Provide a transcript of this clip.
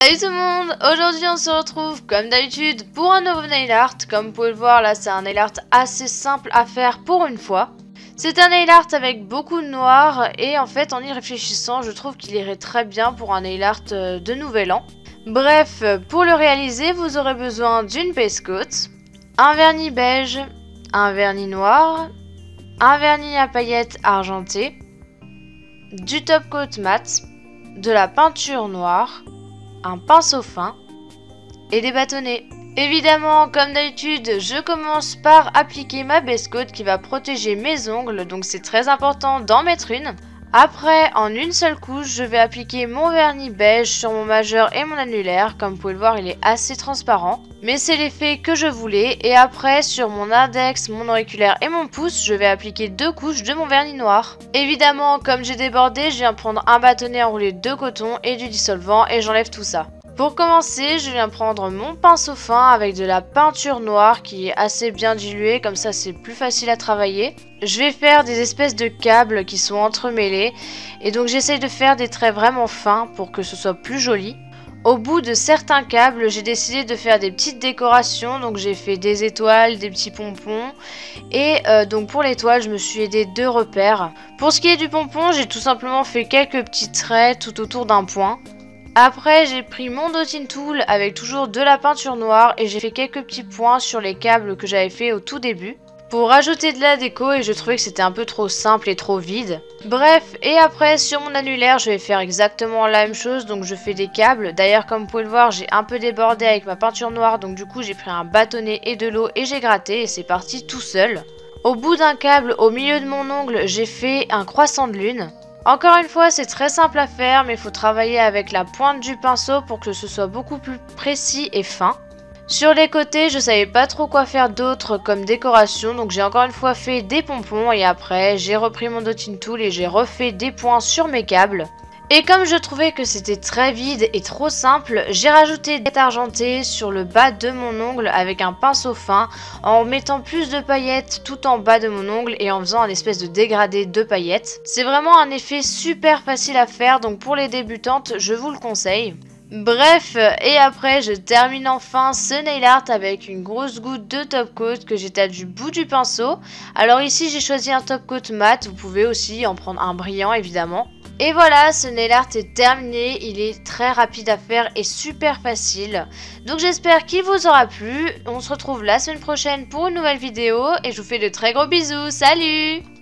Salut tout le monde, aujourd'hui on se retrouve comme d'habitude pour un nouveau nail art. Comme vous pouvez le voir là, c'est un nail art assez simple à faire pour une fois. C'est un nail art avec beaucoup de noir et en fait en y réfléchissant je trouve qu'il irait très bien pour un nail art de nouvel an. Bref, pour le réaliser vous aurez besoin d'une base coat, un vernis beige, un vernis noir, un vernis à paillettes argenté, du top coat mat, de la peinture noire, un pinceau fin et des bâtonnets. Évidemment, comme d'habitude, je commence par appliquer ma base coat qui va protéger mes ongles, donc c'est très important d'en mettre une. Après, en une seule couche, je vais appliquer mon vernis beige sur mon majeur et mon annulaire. Comme vous pouvez le voir, il est assez transparent, mais c'est l'effet que je voulais. Et après, sur mon index, mon auriculaire et mon pouce, je vais appliquer deux couches de mon vernis noir. Évidemment, comme j'ai débordé, je viens prendre un bâtonnet enroulé de coton et du dissolvant et j'enlève tout ça. Pour commencer, je viens prendre mon pinceau fin avec de la peinture noire qui est assez bien diluée, comme ça c'est plus facile à travailler. Je vais faire des espèces de câbles qui sont entremêlés et donc j'essaye de faire des traits vraiment fins pour que ce soit plus joli. Au bout de certains câbles, j'ai décidé de faire des petites décorations, donc j'ai fait des étoiles, des petits pompons et donc pour l'étoile, je me suis aidée de repères. Pour ce qui est du pompon, j'ai tout simplement fait quelques petits traits tout autour d'un point. Après, j'ai pris mon dotting tool avec toujours de la peinture noire et j'ai fait quelques petits points sur les câbles que j'avais fait au tout début pour rajouter de la déco et je trouvais que c'était un peu trop simple et trop vide. Bref, et après sur mon annulaire, je vais faire exactement la même chose, donc je fais des câbles. D'ailleurs, comme vous pouvez le voir, j'ai un peu débordé avec ma peinture noire, donc du coup j'ai pris un bâtonnet et de l'eau et j'ai gratté et c'est parti tout seul. Au bout d'un câble, au milieu de mon ongle, j'ai fait un croissant de lune. Encore une fois, c'est très simple à faire, mais il faut travailler avec la pointe du pinceau pour que ce soit beaucoup plus précis et fin. Sur les côtés, je savais pas trop quoi faire d'autre comme décoration, donc j'ai encore une fois fait des pompons et après j'ai repris mon dotting tool et j'ai refait des points sur mes câbles. Et comme je trouvais que c'était très vide et trop simple, j'ai rajouté des paillettes argentées sur le bas de mon ongle avec un pinceau fin en mettant plus de paillettes tout en bas de mon ongle et en faisant un espèce de dégradé de paillettes. C'est vraiment un effet super facile à faire, donc pour les débutantes, je vous le conseille. Bref, et après je termine enfin ce nail art avec une grosse goutte de top coat que j'étale du bout du pinceau. Alors ici j'ai choisi un top coat mat, vous pouvez aussi en prendre un brillant évidemment. Et voilà, ce nail art est terminé, il est très rapide à faire et super facile. Donc j'espère qu'il vous aura plu, on se retrouve la semaine prochaine pour une nouvelle vidéo et je vous fais de très gros bisous, salut!